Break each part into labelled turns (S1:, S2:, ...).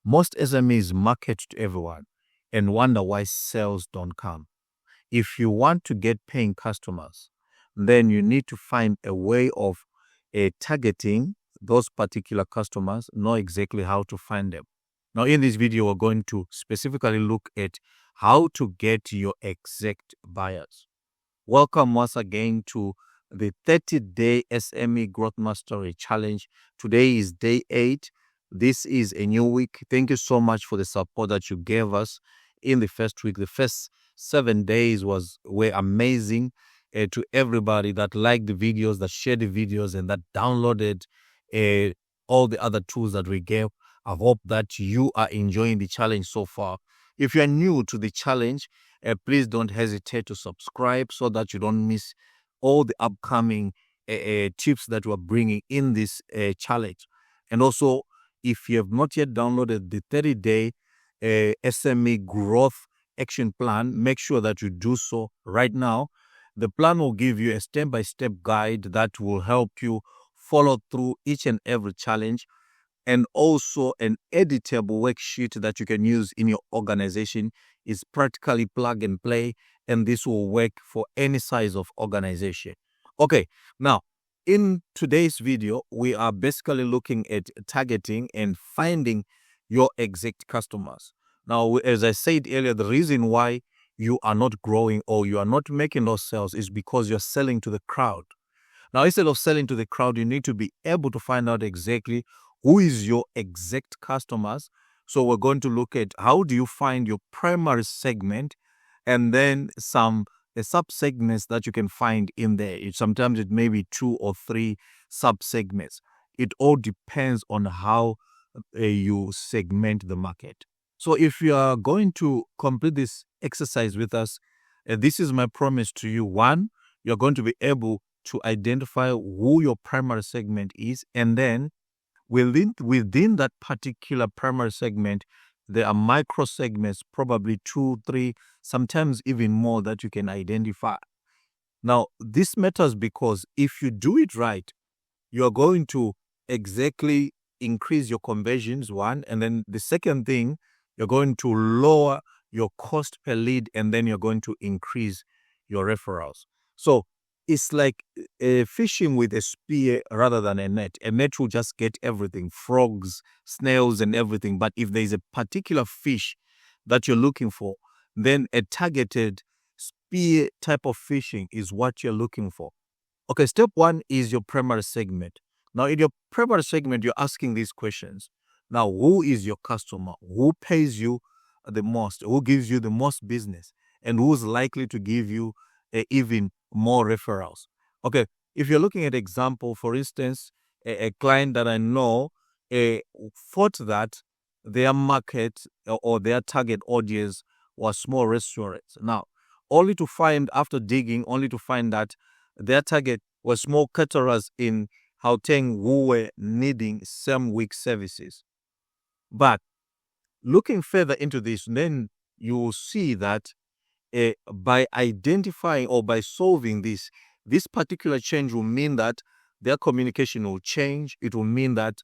S1: Most SMEs market to everyone and wonder why sales don't come. If you want to get paying customers, then you need to find a way of targeting those particular customers, know exactly how to find them. Now, in this video, we're going to specifically look at how to get your exact buyers. Welcome once again to the 30-day SME Growth Mastery Challenge. Today is day 8. This is a new week. Thank you so much for the support that you gave us in the first week. The first 7 days were amazing. To everybody that liked the videos, that shared the videos, and that downloaded all the other tools that we gave. I hope that you are enjoying the challenge so far. If you are new to the challenge, please don't hesitate to subscribe so that you don't miss all the upcoming tips that we're bringing in this challenge. And also, if you have not yet downloaded the 30-day SME Growth Action Plan, make sure that you do so right now. The plan will give you a step-by-step guide that will help you follow through each and every challenge, and also an editable worksheet that you can use in your organization. Is practically plug and play, and this will work for any size of organization. Okay, now in today's video, we are basically looking at targeting and finding your exact customers. Now, as I said earlier, the reason why you are not growing or you are not making those sales is because you're selling to the crowd. Now, instead of selling to the crowd, you need to be able to find out exactly who is your exact customers. So we're going to look at how do you find your primary segment, and then some sub-segments that you can find in there. Sometimes it may be 2 or 3 sub-segments. It all depends on how you segment the market. So if you are going to complete this exercise with us, this is my promise to you. 1, you're going to be able to identify who your primary segment is, and then within that particular primary segment, there are micro segments, probably 2, 3, sometimes even more, that you can identify. Now, this matters because if you do it right, you are going to exactly increase your conversions, 1, and then the second thing, you're going to lower your cost per lead, and then you're going to increase your referrals. So it's like fishing with a spear rather than a net. A net will just get everything, frogs, snails, and everything. But if there's a particular fish that you're looking for, then a targeted spear type of fishing is what you're looking for. Okay, step 1 is your primary segment. Now, in your primary segment, you're asking these questions. Now, who is your customer? Who pays you the most? Who gives you the most business? And who's likely to give you even more referrals? Okay, if you're looking at example, for instance, a client that I know thought that their market or their target audience was small restaurants. Now, only to find, after digging, that their target was small caterers in Gauteng who were needing same-week services. But looking further into this, then you will see that by identifying or by solving this particular change will mean that their communication will change. It will mean that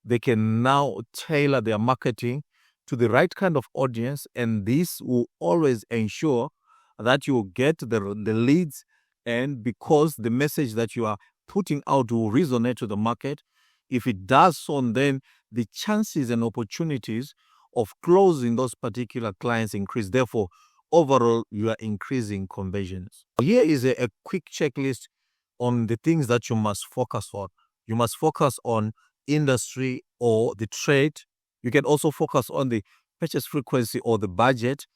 S1: they can now tailor their marketing to the right kind of audience, and this will always ensure that you will get the leads, and because the message that you are putting out will resonate to the market. If it does so, then the chances and opportunities of closing those particular clients increase. Therefore, overall, you are increasing conversions. Here is a quick checklist on the things that you must focus on. You must focus on industry or the trade. You can also focus on the purchase frequency or the budget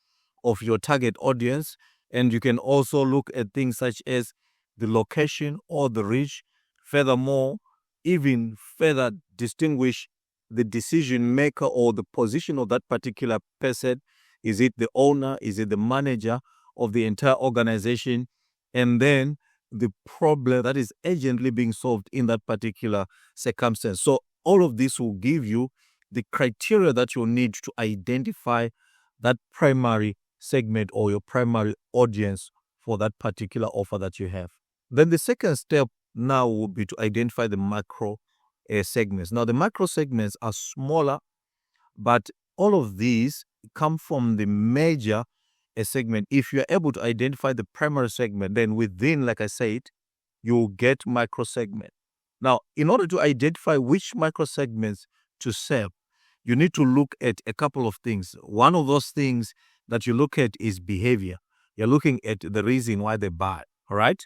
S1: of your target audience. And you can also look at things such as the location or the reach. Furthermore, even further distinguish the decision maker or the position of that particular person. Is it the owner? Is it the manager of the entire organization? And then the problem that is urgently being solved in that particular circumstance. So all of this will give you the criteria that you'll need to identify that primary segment or your primary audience for that particular offer that you have. Then the second step now will be to identify the macro segments. Now, the macro segments are smaller, but all of these come from the major segment. If you're able to identify the primary segment, then within, like I said, you'll get micro segment. Now, in order to identify which micro segments to sell, you need to look at a couple of things. One of those things that you look at is behavior. You're looking at the reason why they buy, all right?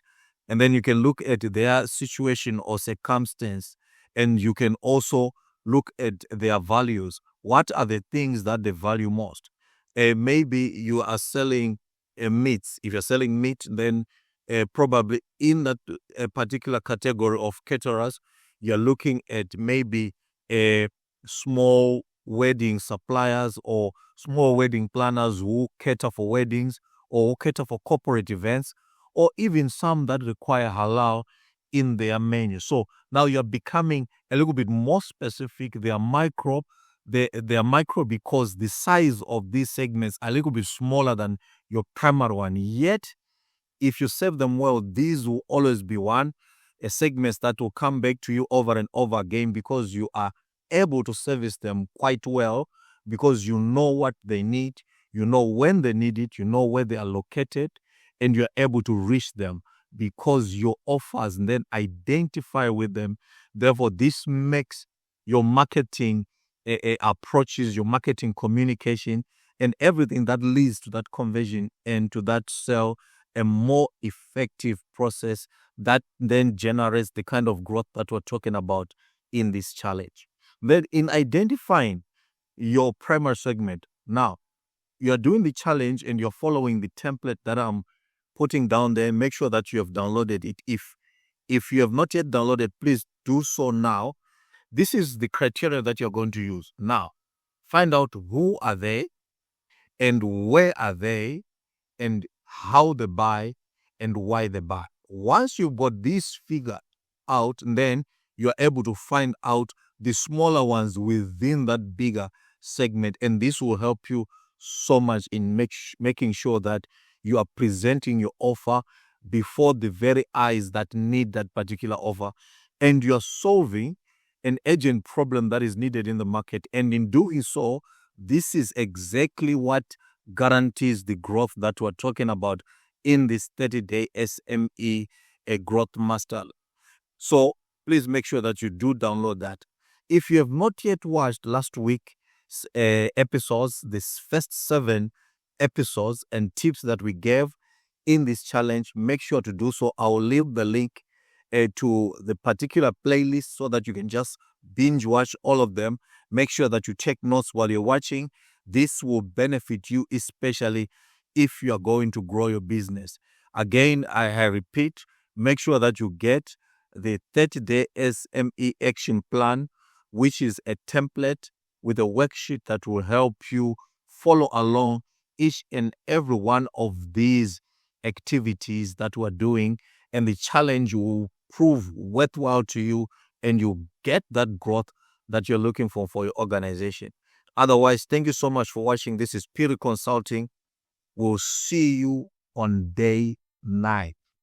S1: And then you can look at their situation or circumstance, and you can also look at their values. What are the things that they value most? Maybe you are selling meats. If you're selling meat, then probably in that particular category of caterers, you're looking at maybe a small wedding suppliers or small wedding planners who cater for weddings or who cater for corporate events, or even some that require halal in their menu. So now you're becoming a little bit more specific. They are micro. They are micro because the size of these segments are a little bit smaller than your primary one. Yet, if you serve them well, these will always be a segment that will come back to you over and over again because you are able to service them quite well, because you know what they need, you know when they need it, you know where they are located, and you're able to reach them because your offers then identify with them. Therefore, this makes your marketing approaches, your marketing communication, and everything that leads to that conversion and to that sale a more effective process that then generates the kind of growth that we're talking about in this challenge. Then in identifying your primary segment, now you're doing the challenge and you're following the template that I'm putting down there. Make sure that you have downloaded it. If you have not yet downloaded, please do so now. This is the criteria that you're going to use. Now, find out who are they and where are they and how they buy and why they buy. Once you've got this figure out, then you're able to find out the smaller ones within that bigger segment. And this will help you so much in making sure that you are presenting your offer before the very eyes that need that particular offer. And you're solving an urgent problem that is needed in the market. And in doing so, this is exactly what guarantees the growth that we're talking about in this 30-day SME growth master. So please make sure that you do download that. If you have not yet watched last week's episodes, this first 7 episodes and tips that we gave in this challenge, make sure to do so. I'll leave the link to the particular playlist so that you can just binge watch all of them. Make sure that you take notes while you're watching. This will benefit you, especially if you are going to grow your business. Again, I repeat, make sure that you get the 30-day SME action plan, which is a template with a worksheet that will help you follow along each and every one of these activities that we're doing, and the challenge will prove worthwhile to you and you get that growth that you're looking for your organization. Otherwise, thank you so much for watching. This is Phiri Consulting. We'll see you on day 9.